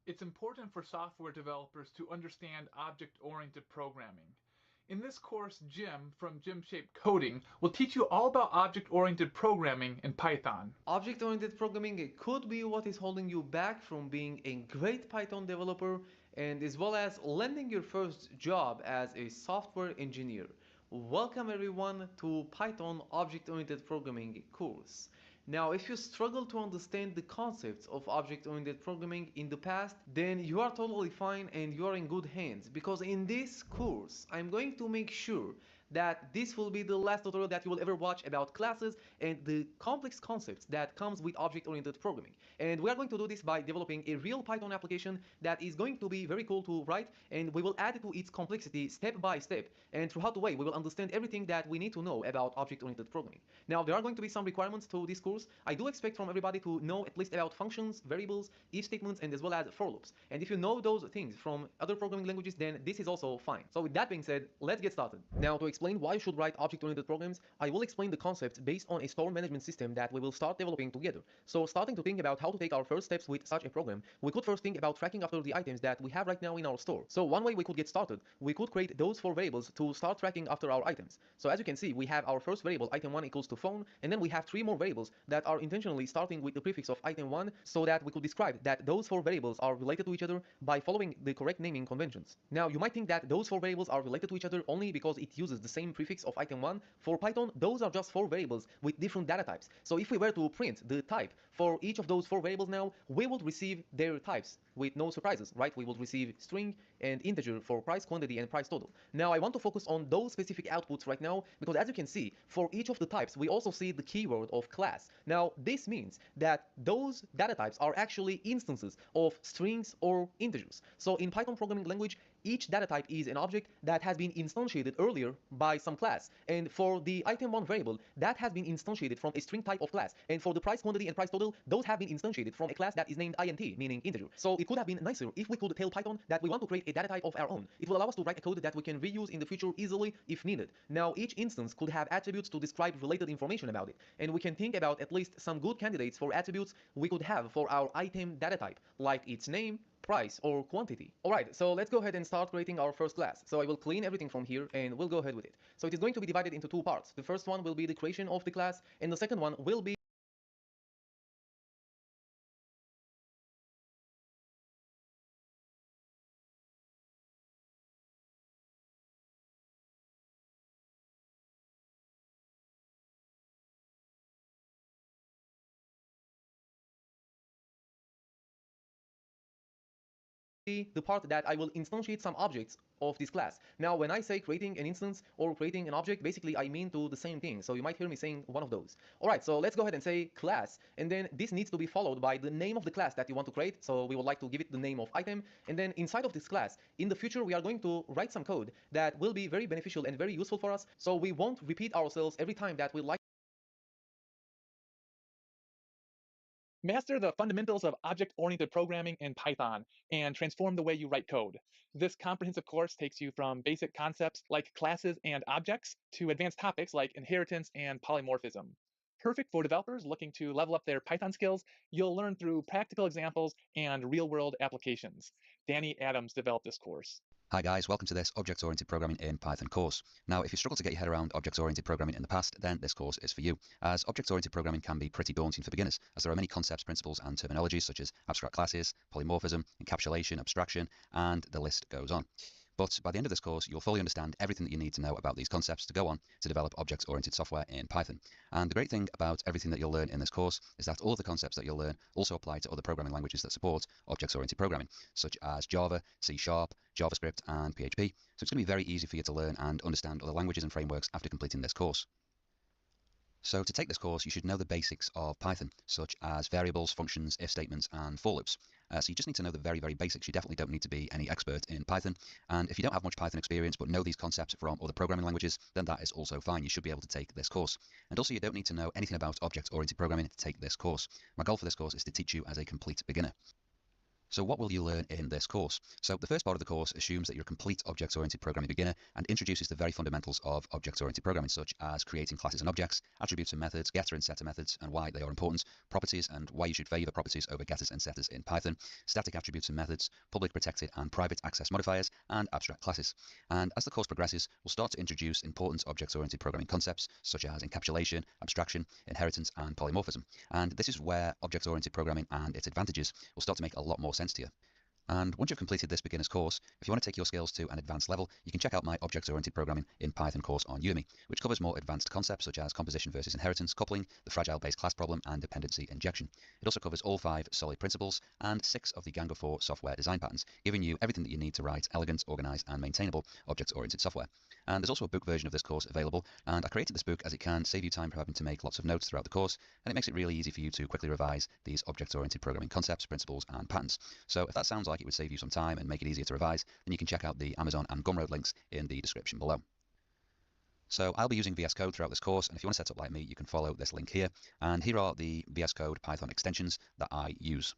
It's important for software developers to understand object-oriented programming. In this course, Jim from Jim Shape Coding will teach you all about object-oriented programming in Python. Object-oriented programming could be what is holding you back from being a great Python developer and as well as landing your first job as a software engineer. Welcome everyone to Python Object-Oriented Programming course. Now, if you struggle to understand the concepts of object-oriented programming in the past, then you are totally fine and you are in good hands because in this course, I'm going to make sure that this will be the last tutorial that you will ever watch about classes and the complex concepts that comes with object-oriented programming. And we are going to do this by developing a real Python application that is going to be very cool to write, and we will add to its complexity step by step. And throughout the way, we will understand everything that we need to know about object-oriented programming. Now, there are going to be some requirements to this course. I do expect from everybody to know at least about functions, variables, if statements, and as well as for loops. And if you know those things from other programming languages, then this is also fine. So with that being said, let's get started. Now, to explain why you should write object-oriented programs, I will explain the concept based on a store management system that we will start developing together. So starting to think about how to take our first steps with such a program, we could first think about tracking after the items that we have right now in our store. So one way we could get started, we could create those four variables to start tracking after our items. So as you can see, we have our first variable, item1 equals to phone, and then we have three more variables that are intentionally starting with the prefix of item1 so that we could describe that those four variables are related to each other by following the correct naming conventions. Now, you might think that those four variables are related to each other only because it uses the same prefix of item1. For Python, those are just four variables with different data types. So if we were to print the type for each of those four variables now, we would receive their types with no surprises, right? We would receive string and integer for price, quantity, and price total. Now, I want to focus on those specific outputs right now because as you can see, for each of the types, we also see the keyword of class. Now, this means that those data types are actually instances of strings or integers. So in Python programming language, each data type is an object that has been instantiated earlier by some class. And for the item1 variable, that has been instantiated from a string type of class. And for the price, quantity, and price total, those have been instantiated from a class that is named int, meaning integer. So it could have been nicer if we could tell Python that we want to create a data type of our own. It will allow us to write a code that we can reuse in the future easily if needed. Now, each instance could have attributes to describe related information about it. And we can think about at least some good candidates for attributes we could have for our item data type, like its name, price, or quantity. Alright, so let's go ahead and start creating our first class. So I will clean everything from here and we'll go ahead with it. So it is going to be divided into two parts. The first one will be the creation of the class, and the second one will be the part that I will instantiate some objects of this class. Now, when I say creating an instance or creating an object, basically I mean to the same thing. So you might hear me saying one of those. All right, so let's go ahead and say class, and then this needs to be followed by the name of the class that you want to create. So we would like to give it the name of item, and then inside of this class, in the future, we are going to write some code that will be very beneficial and very useful for us. So we won't repeat ourselves every time that we like. Master the fundamentals of object-oriented programming in Python and transform the way you write code. This comprehensive course takes you from basic concepts like classes and objects to advanced topics like inheritance and polymorphism. Perfect for developers looking to level up their Python skills, you'll learn through practical examples and real-world applications. Danny Adams developed this course. Hi guys, welcome to this Object-Oriented Programming in Python course. Now, if you struggle to get your head around object-oriented programming in the past, then this course is for you, as object-oriented programming can be pretty daunting for beginners, as there are many concepts, principles, and terminologies such as abstract classes, polymorphism, encapsulation, abstraction, and the list goes on. But by the end of this course, you'll fully understand everything that you need to know about these concepts to go on to develop object-oriented software in Python. And the great thing about everything that you'll learn in this course is that all of the concepts that you'll learn also apply to other programming languages that support object-oriented programming, such as Java, C#, JavaScript, and PHP. So it's going to be very easy for you to learn and understand other languages and frameworks after completing this course. So to take this course, you should know the basics of Python, such as variables, functions, if statements, and for loops. So you just need to know the very, very basics. You definitely don't need to be any expert in Python. And if you don't have much Python experience but know these concepts from other programming languages, then that is also fine. You should be able to take this course. And also, you don't need to know anything about object-oriented programming to take this course. My goal for this course is to teach you as a complete beginner. So what will you learn in this course? So the first part of the course assumes that you're a complete object-oriented programming beginner and introduces the very fundamentals of object-oriented programming, such as creating classes and objects, attributes and methods, getter and setter methods and why they are important, properties and why you should favor properties over getters and setters in Python, static attributes and methods, public, protected and private access modifiers, and abstract classes. And as the course progresses, we'll start to introduce important object-oriented programming concepts such as encapsulation, abstraction, inheritance, and polymorphism. And this is where object-oriented programming and its advantages will start to make a lot more sense to you. And once you've completed this beginner's course, if you want to take your skills to an advanced level, you can check out my Object-Oriented Programming in Python course on Udemy, which covers more advanced concepts such as composition versus inheritance, coupling, the fragile base class problem, and dependency injection. It also covers all 5 solid principles and 6 of the Django 4 software design patterns, giving you everything that you need to write elegant, organized, and maintainable object-oriented software. And there's also a book version of this course available, and I created this book as it can save you time for having to make lots of notes throughout the course, and it makes it really easy for you to quickly revise these object-oriented programming concepts, principles, and patterns. So if that sounds like it would save you some time and make it easier to revise, then you can check out the Amazon and Gumroad links in the description below. So I'll be using VS Code throughout this course, and if you want to set up like me, you can follow this link here. And here are the VS Code Python extensions that I use.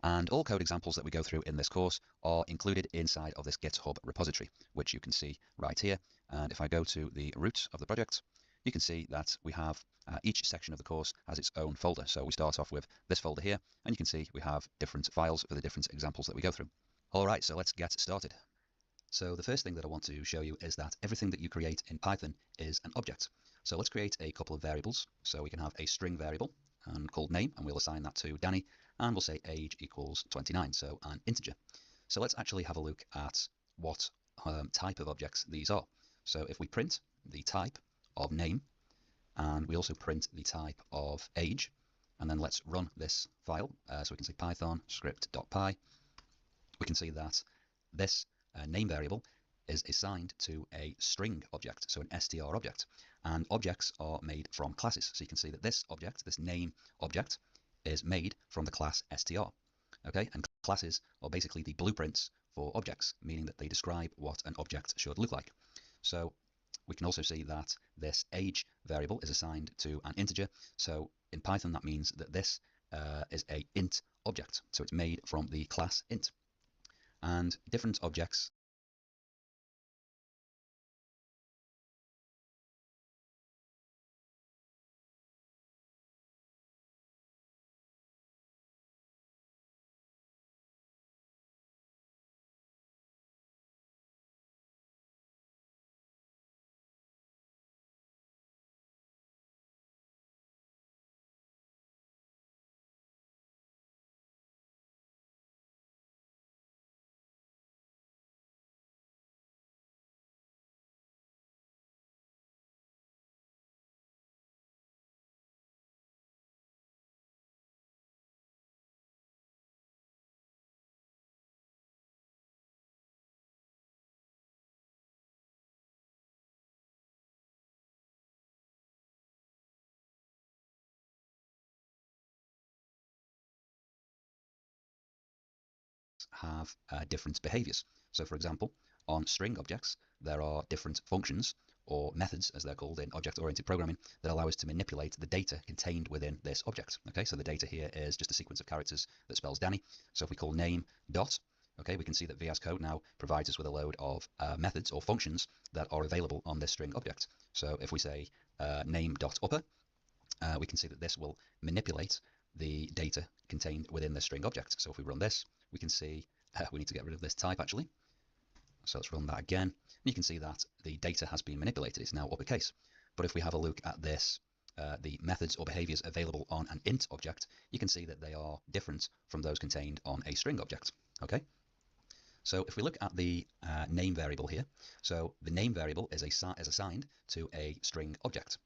And all code examples that we go through in this course are included inside of this GitHub repository, which you can see right here. And if I go to the root of the project, you can see that we have each section of the course has its own folder. So we start off with this folder here, and you can see we have different files for the different examples that we go through. All right, so let's get started. So the first thing that I want to show you is that everything that you create in Python is an object. So let's create a couple of variables. So we can have a string variable called name, and we'll assign that to Danny, and we'll say age equals 29, so an integer. So let's actually have a look at what type of objects these are. So if we print the type of name, and we also print the type of age, and then let's run this file. So we can say python script.py. We can see that this name variable is assigned to a string object, so an str object. And objects are made from classes. So you can see that this object, this name object, is made from the class str. Okay, and classes are basically the blueprints for objects, meaning that they describe what an object should look like. So we can also see that this age variable is assigned to an integer. So in Python, that means that this is a int object. So it's made from the class int. And different objects have different behaviors. So for example, on string objects, there are different functions or methods, as they're called in object-oriented programming, that allow us to manipulate the data contained within this object. Okay, so the data here is just a sequence of characters that spells Danny. So if we call name dot, okay, we can see that VS Code now provides us with a load of methods or functions that are available on this string object. So if we say name.upper, we can see that this will manipulate the data contained within the string object. So if we run this, we can see we need to get rid of this type actually. So let's run that again. And you can see that the data has been manipulated. It's now uppercase. But if we have a look at this, the methods or behaviors available on an int object, you can see that they are different from those contained on a string object. Okay. So if we look at the name variable here, so the name variable is assigned to a string object.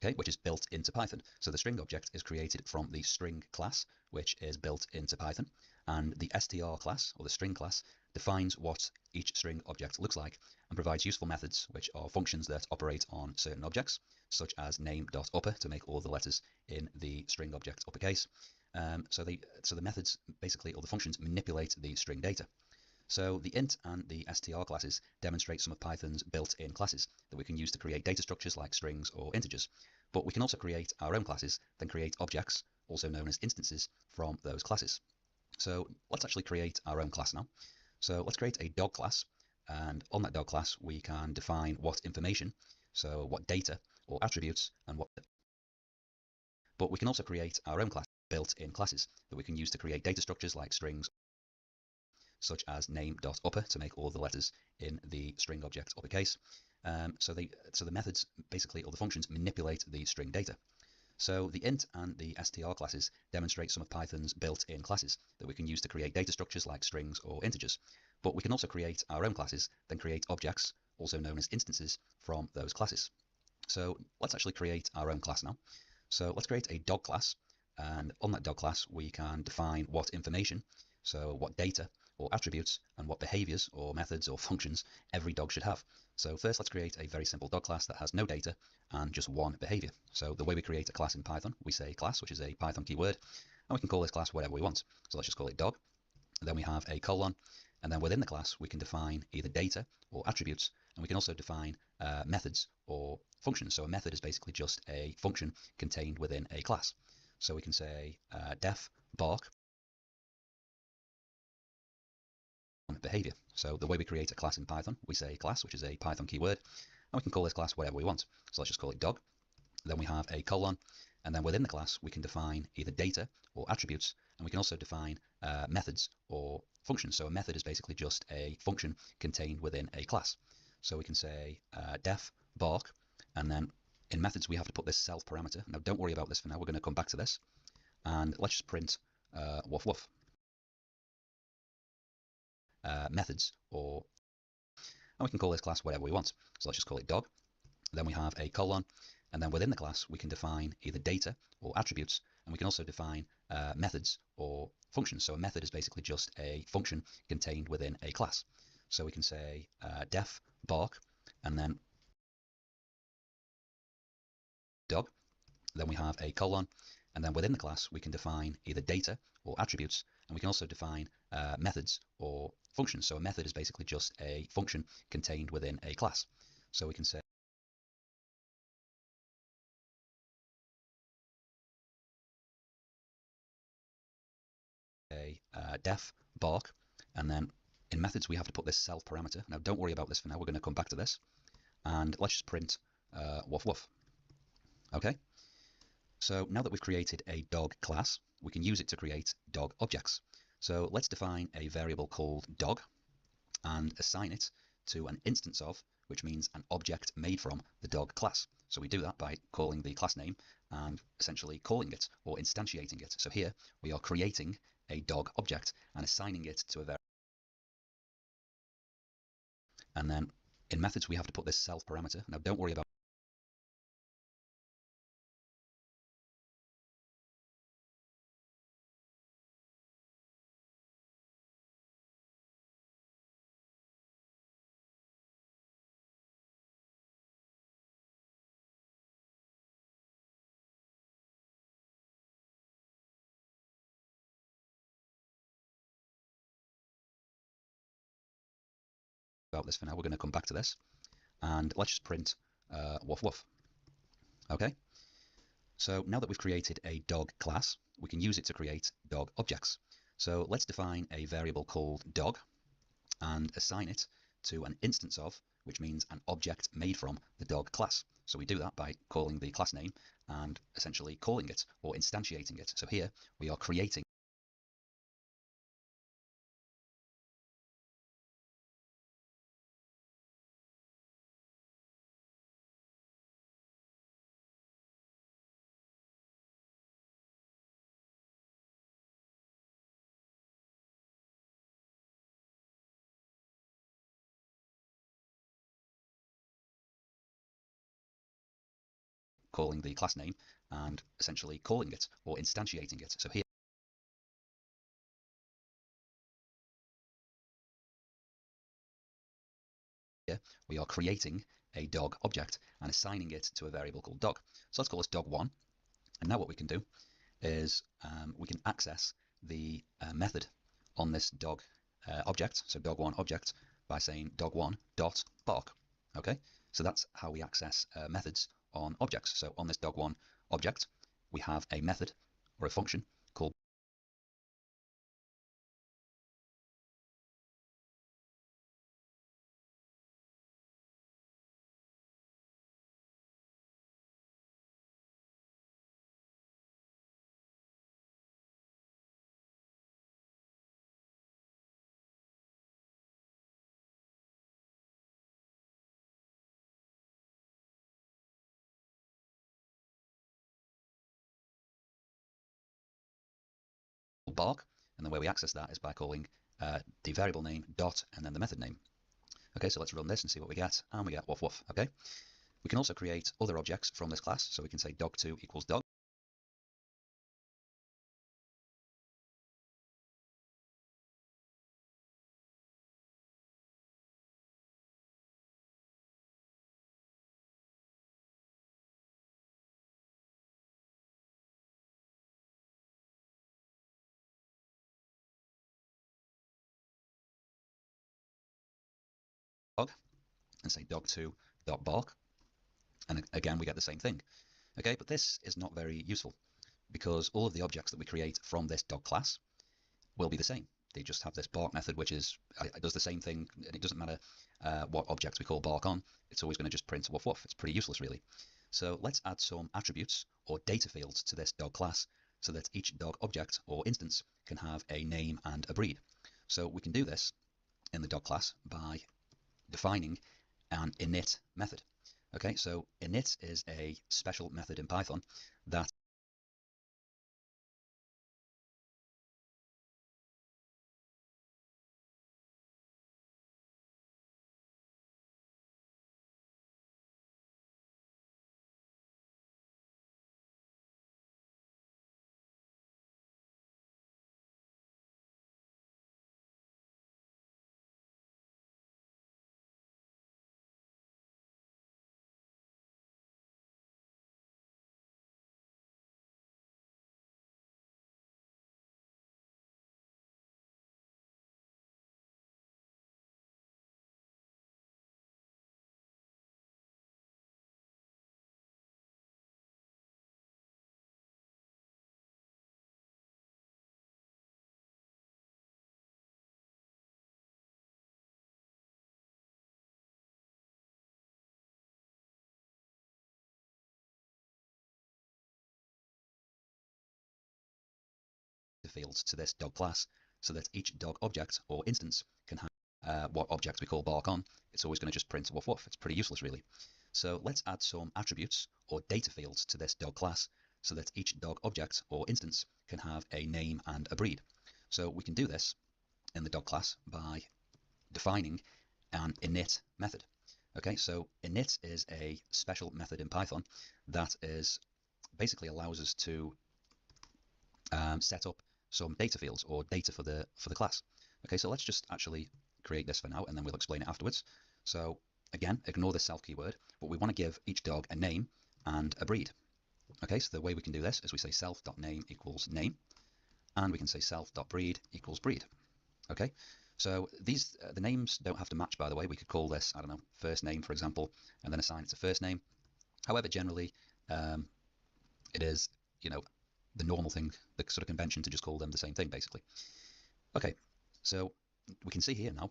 Okay, which is built into Python. So the string object is created from the string class, which is built into Python, and the str class, or the string class, defines what each string object looks like and provides useful methods, which are functions that operate on certain objects, such as name.upper to make all the letters in the string object uppercase. So the methods, basically, or the functions, manipulate the string data. So the int and the str classes demonstrate some of Python's built-in classes that we can use to create data structures like strings or integers. But we can also create our own classes, then create objects, also known as instances, from those classes. So let's actually create our own class now. So let's create a dog class, and on that dog class we can define what information, so what data or attributes, and what. But we can also create our own class, built-in classes that we can use to create data structures like strings, such as name.upper to make all the letters in the string object uppercase. So the methods basically, or the functions, manipulate the string data. So the int and the str classes demonstrate some of Python's built-in classes that we can use to create data structures like strings or integers. But we can also create our own classes, then create objects, also known as instances, from those classes. So let's actually create our own class now. So let's create a dog class, and on that dog class we can define what information, so what data or attributes, and what behaviors or methods or functions every dog should have. So first let's create a very simple dog class that has no data and just one behavior. So the way we create a class in Python, we say class, which is a Python keyword, and we can call this class whatever we want. So let's just call it dog. And then we have a colon, and then within the class we can define either data or attributes, and we can also define methods or functions. So a method is basically just a function contained within a class. So we can say def bark behavior. So the way we create a class in Python, we say class, which is a Python keyword, and we can call this class whatever we want. So let's just call it dog. Then we have a colon, and then within the class we can define either data or attributes, and we can also define methods or functions. So a method is basically just a function contained within a class. So we can say def bark, and then in methods we have to put this self parameter. Now don't worry about this for now, we're going to come back to this, and let's just print woof woof. Methods, or, and we can call this class whatever we want. So let's just call it dog. Then we have a colon, and then within the class we can define either data or attributes, and we can also define methods or functions. So a method is basically just a function contained within a class. So we can say def bark, and then dog. Then we have a colon, and then within the class we can define either data or attributes, and we can also define methods or functions. So a method is basically just a function contained within a class. So we can say def bark, and then in methods we have to put this self parameter. Now don't worry about this for now, we're going to come back to this, and let's just print woof woof. Okay, so now that we've created a dog class, we can use it to create dog objects. So let's define a variable called dog and assign it to an instance of, which means an object made from, the dog class. So we do that by calling the class name and essentially calling it or instantiating it. So here we are creating a dog object and assigning it to a variable. And then in methods we have to put this self parameter. Now don't worry about this for now, we're going to come back to this, and let's just print woof woof. Okay, so now that we've created a dog class, we can use it to create dog objects. So let's define a variable called dog and assign it to an instance of, which means an object made from, the dog class. So we do that by calling the class name and essentially calling it or instantiating it. So here we are creating calling the class name and essentially calling it or instantiating it. So here we are creating a dog object and assigning it to a variable called dog. So let's call this dog1. And now what we can do is we can access the method on this dog object, so dog1 object, by saying dog1.bark. Okay, so that's how we access methods on objects. So on this dog1 object, we have a method or a function called bark, and the way we access that is by calling the variable name dot and then the method name. Okay, so let's run this and see what we get, and we get woof woof. Okay, we can also create other objects from this class, so we can say dog2 equals dog. And say dog2.bark, and again we get the same thing. Okay, but this is not very useful because all of the objects that we create from this dog class will be the same. They just have this bark method, which is it does the same thing, and it doesn't matter what object we call bark on. It's always going to just print woof woof. It's pretty useless, really. So let's add some attributes or data fields to this dog class so that each dog object or instance can have a name and a breed. So we can do this in the dog class by defining an init method. Okay, so init is a special method in Python that fields to this dog class so that each dog object or instance can have what object we call bark on. It's always going to just print woof woof. It's pretty useless, really. So let's add some attributes or data fields to this dog class so that each dog object or instance can have a name and a breed. So we can do this in the dog class by defining an init method. Okay, so init is a special method in Python that is basically allows us to set up some data fields or data for the class. Okay, so let's just actually create this for now, and then we'll explain it afterwards. So again, ignore the self keyword, but we want to give each dog a name and a breed. Okay, so the way we can do this is we say self.name equals name, and we can say self.breed equals breed. Okay, so these the names don't have to match, by the way. We could call this, I don't know, first name, for example, and then assign it to first name. However, generally, it is, you know, the normal thing, the sort of convention to just call them the same thing, basically. Okay, so we can see here now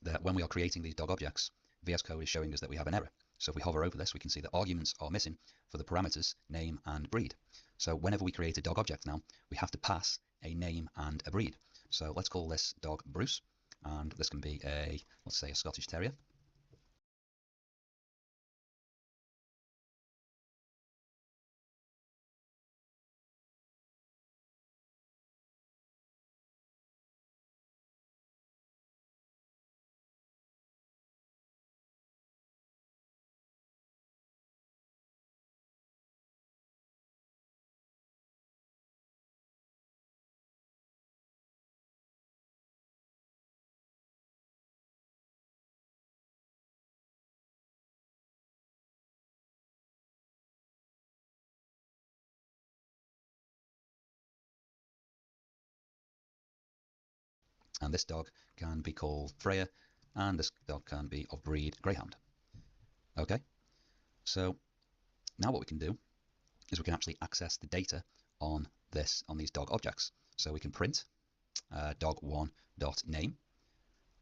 that when we are creating these dog objects, VS Code is showing us that we have an error. So if we hover over this, we can see that arguments are missing for the parameters name and breed. So whenever we create a dog object now, we have to pass a name and a breed. So let's call this dog Bruce, and this can be a, let's say, a Scottish Terrier. And this dog can be called Freya, and this dog can be of breed Greyhound. Okay, so now what we can do is we can actually access the data on these dog objects. So we can print dog1.name,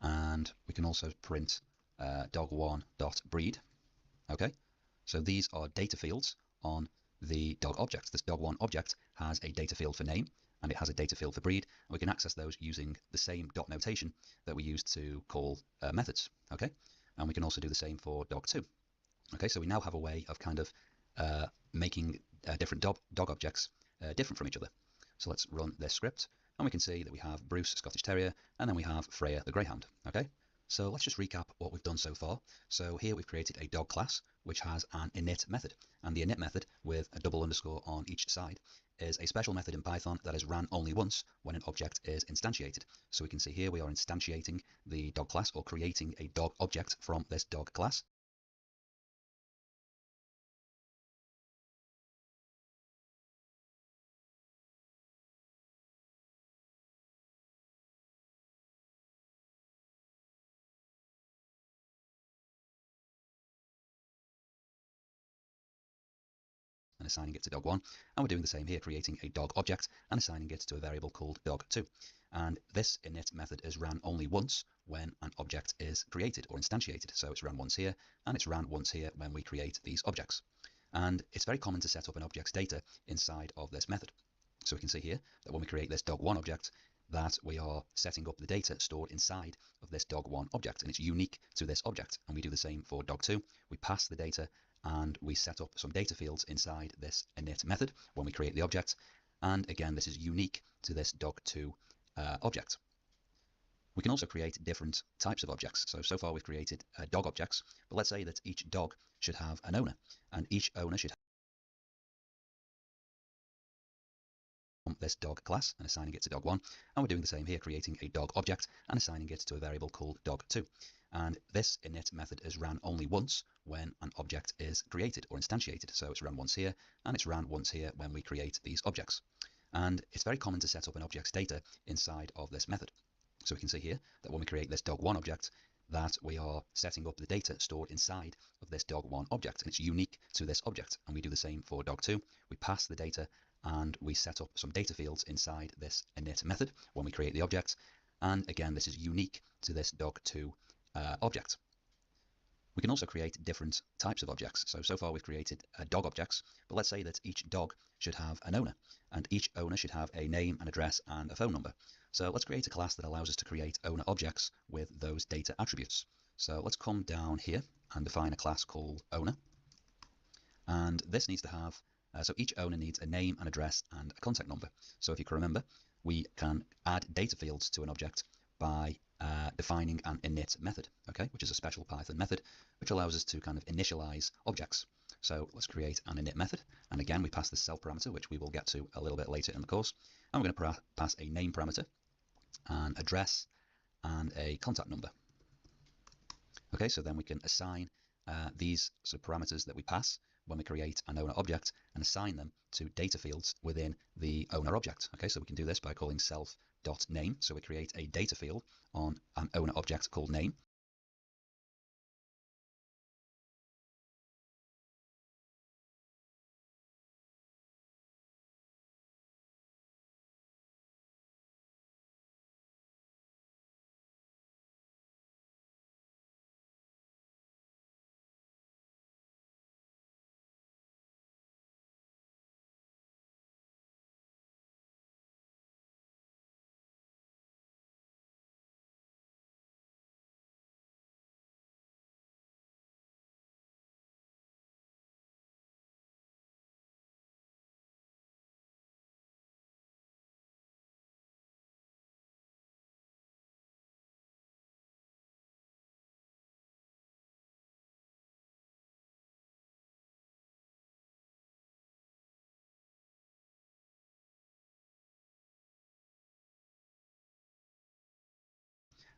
and we can also print dog1.breed. Okay, so these are data fields on the dog object. This dog1 object has a data field for name, and it has a data field for breed, and we can access those using the same dot notation that we used to call methods. Okay, and we can also do the same for dog2. Okay, so we now have a way of kind of making different dog objects different from each other. So let's run this script, And we can see that we have Bruce, Scottish Terrier, and then we have Freya, the Greyhound. Okay, so let's just recap what we've done so far. So here we've created a dog class, which has an init method. And the init method, with a double underscore on each side, is a special method in Python that is ran only once when an object is instantiated. So we can see here we are instantiating the dog class, or creating a dog object from this dog class. And assigning it to dog1, and we're doing the same here, creating a dog object and assigning it to a variable called dog2. And this init method is ran only once when an object is created or instantiated. So it's ran once here, and it's ran once here when we create these objects. And it's very common to set up an object's data inside of this method. So we can see here that when we create this dog1 object, that we are setting up the data stored inside of this dog1 object, and it's unique to this object. And we do the same for dog2. We pass the data and we set up some data fields inside this init method when we create the object. And again, this is unique to this dog2 object. We can also create different types of objects. So far we've created dog objects, but let's say that each dog should have an owner, and each owner should have this dog class and assigning it to dog1. And we're doing the same here, creating a dog object and assigning it to a variable called dog2. And this init method is ran only once when an object is created or instantiated. So it's ran once here, and it's ran once here when we create these objects. And it's very common to set up an object's data inside of this method. So we can see here that when we create this dog1 object, that we are setting up the data stored inside of this dog1 object, and it's unique to this object. And we do the same for dog2. We pass the data and we set up some data fields inside this init method when we create the object. And again, this is unique to this dog2 object. We can also create different types of objects. So far we've created dog objects, but let's say that each dog should have an owner, and each owner should have a name, an address, and a phone number. So let's create a class that allows us to create owner objects with those data attributes. So let's come down here and define a class called owner. And this needs to have, so each owner needs a name, an address, and a contact number. So if you can remember, we can add data fields to an object by defining an init method, okay, which is a special Python method which allows us to kind of initialize objects. So let's create an init method, and again we pass this self parameter, which we will get to a little bit later in the course, and we're going to pass a name parameter, an address, and a contact number. Okay, so then we can assign these sort of parameters that we pass when we create an owner object and assign them to data fields within the owner object. Okay, so we can do this by calling self.name. So we create a data field on an owner object called name.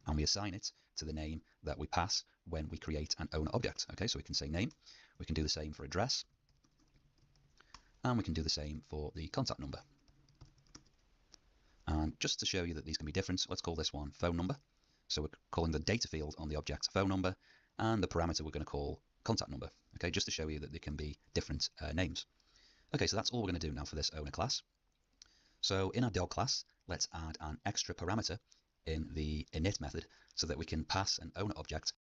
And we assign it to the name that we pass when we create an owner object. Okay, so we can say name, we can do the same for address, and we can do the same for the contact number. And just to show you that these can be different, let's call this one phone number. So we're calling the data field on the object phone number, and the parameter we're going to call contact number. Okay, just to show you that they can be different names. Okay, so that's all we're going to do now for this owner class. So in our dog class, let's add an extra parameter in the init method so that we can pass an owner object